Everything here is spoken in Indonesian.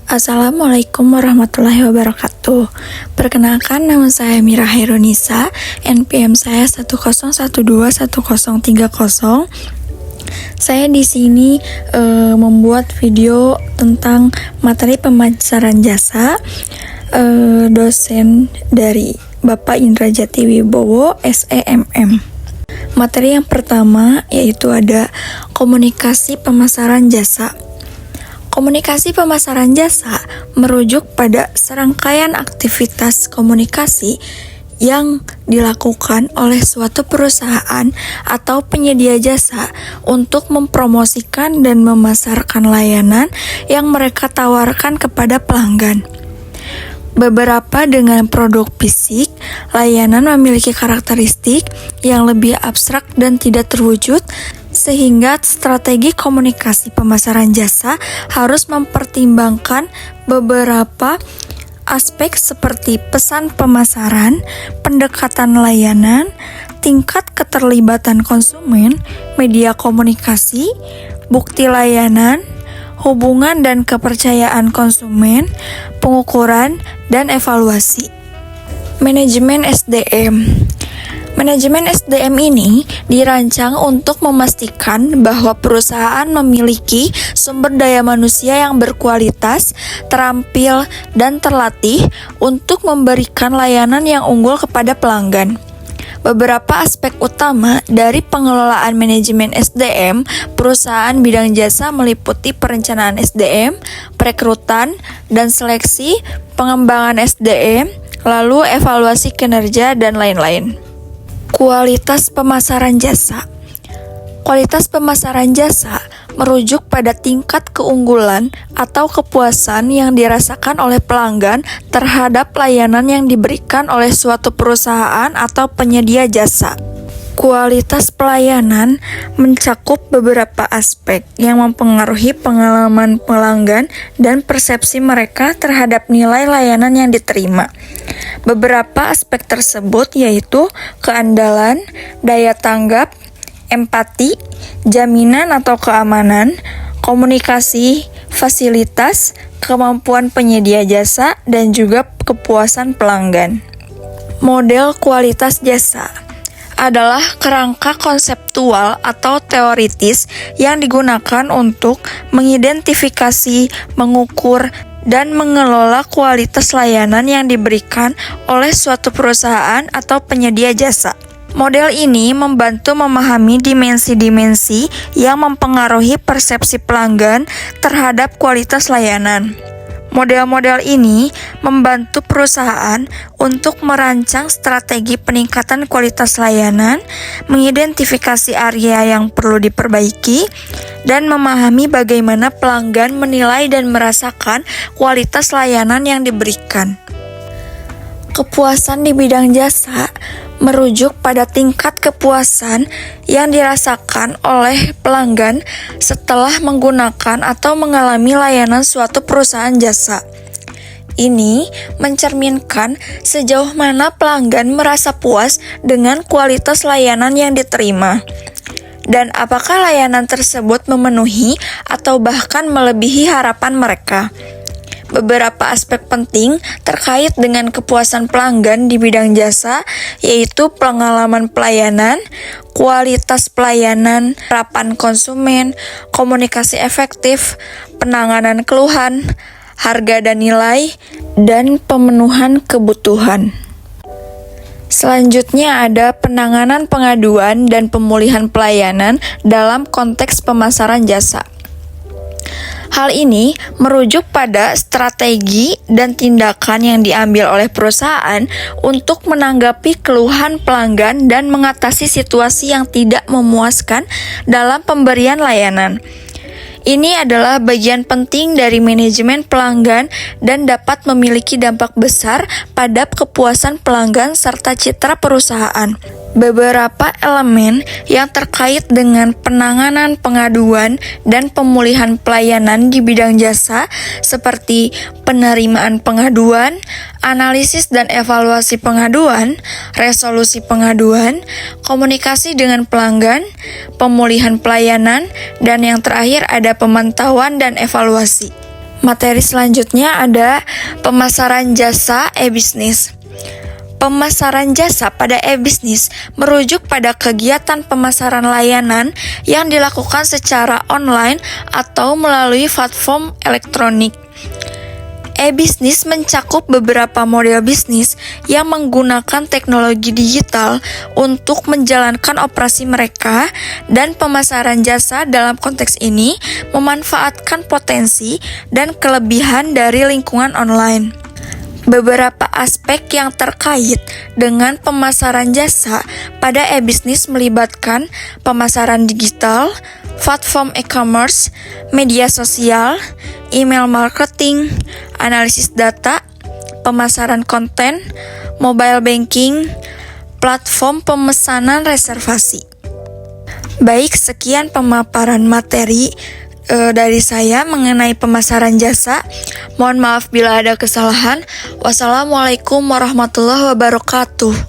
Assalamualaikum warahmatullahi wabarakatuh. Perkenalkan, nama saya Mira Hairunisa, NPM saya 1012103. Saya di sini membuat video tentang materi pemasaran jasa, dosen dari Bapak Indra Jati Wibowo, SEMM. Materi yang pertama yaitu ada komunikasi pemasaran jasa. Komunikasi pemasaran jasa merujuk pada serangkaian aktivitas komunikasi yang dilakukan oleh suatu perusahaan atau penyedia jasa untuk mempromosikan dan memasarkan layanan yang mereka tawarkan kepada pelanggan. Beberapa dengan produk fisik, layanan memiliki karakteristik yang lebih abstrak dan tidak terwujud, sehingga strategi komunikasi pemasaran jasa harus mempertimbangkan beberapa aspek seperti pesan pemasaran, pendekatan layanan, tingkat keterlibatan konsumen, media komunikasi, bukti layanan, hubungan dan kepercayaan konsumen, pengukuran, dan evaluasi. Manajemen SDM. Manajemen SDM ini dirancang untuk memastikan bahwa perusahaan memiliki sumber daya manusia yang berkualitas, terampil, dan terlatih untuk memberikan layanan yang unggul kepada pelanggan. Beberapa aspek utama dari pengelolaan manajemen SDM perusahaan bidang jasa meliputi perencanaan SDM, perekrutan dan seleksi, pengembangan SDM, lalu evaluasi kinerja, dan lain-lain. Kualitas pemasaran jasa. Kualitas pemasaran jasa merujuk pada tingkat keunggulan atau kepuasan yang dirasakan oleh pelanggan terhadap layanan yang diberikan oleh suatu perusahaan atau penyedia jasa. Kualitas pelayanan mencakup beberapa aspek yang mempengaruhi pengalaman pelanggan dan persepsi mereka terhadap nilai layanan yang diterima. Beberapa aspek tersebut yaitu keandalan, daya tanggap, empati, jaminan atau keamanan, komunikasi, fasilitas, kemampuan penyedia jasa, dan juga kepuasan pelanggan. Model kualitas jasa adalah kerangka konseptual atau teoritis yang digunakan untuk mengidentifikasi, mengukur, dan mengelola kualitas layanan yang diberikan oleh suatu perusahaan atau penyedia jasa. Model ini membantu memahami dimensi-dimensi yang mempengaruhi persepsi pelanggan terhadap kualitas layanan. Model-model ini membantu perusahaan untuk merancang strategi peningkatan kualitas layanan, mengidentifikasi area yang perlu diperbaiki, dan memahami bagaimana pelanggan menilai dan merasakan kualitas layanan yang diberikan. Kepuasan di bidang jasa merujuk pada tingkat kepuasan yang dirasakan oleh pelanggan setelah menggunakan atau mengalami layanan suatu perusahaan jasa. Ini mencerminkan sejauh mana pelanggan merasa puas dengan kualitas layanan yang diterima, dan apakah layanan tersebut memenuhi atau bahkan melebihi harapan mereka. Beberapa aspek penting terkait dengan kepuasan pelanggan di bidang jasa yaitu pengalaman pelayanan, kualitas pelayanan, harapan konsumen, komunikasi efektif, penanganan keluhan, harga dan nilai, dan pemenuhan kebutuhan. Selanjutnya ada penanganan pengaduan dan pemulihan pelayanan dalam konteks pemasaran jasa. Hal ini merujuk pada strategi dan tindakan yang diambil oleh perusahaan untuk menanggapi keluhan pelanggan dan mengatasi situasi yang tidak memuaskan dalam pemberian layanan. Ini adalah bagian penting dari manajemen pelanggan dan dapat memiliki dampak besar pada kepuasan pelanggan serta citra perusahaan. Beberapa elemen yang terkait dengan penanganan pengaduan dan pemulihan pelayanan di bidang jasa seperti penerimaan pengaduan, analisis dan evaluasi pengaduan, resolusi pengaduan, komunikasi dengan pelanggan, pemulihan pelayanan, dan yang terakhir ada pemantauan dan evaluasi. Materi selanjutnya ada pemasaran jasa e-bisnis. Pemasaran jasa pada e-bisnis merujuk pada kegiatan pemasaran layanan yang dilakukan secara online atau melalui platform elektronik. E-bisnis mencakup beberapa model bisnis yang menggunakan teknologi digital untuk menjalankan operasi mereka, dan pemasaran jasa dalam konteks ini memanfaatkan potensi dan kelebihan dari lingkungan online. Beberapa aspek yang terkait dengan pemasaran jasa pada e-bisnis melibatkan pemasaran digital, platform e-commerce, media sosial, email marketing, analisis data, pemasaran konten, mobile banking, platform pemesanan reservasi. Baik, sekian pemaparan materi dari saya mengenai pemasaran jasa. Mohon maaf bila ada kesalahan. Wassalamualaikum warahmatullahi wabarakatuh.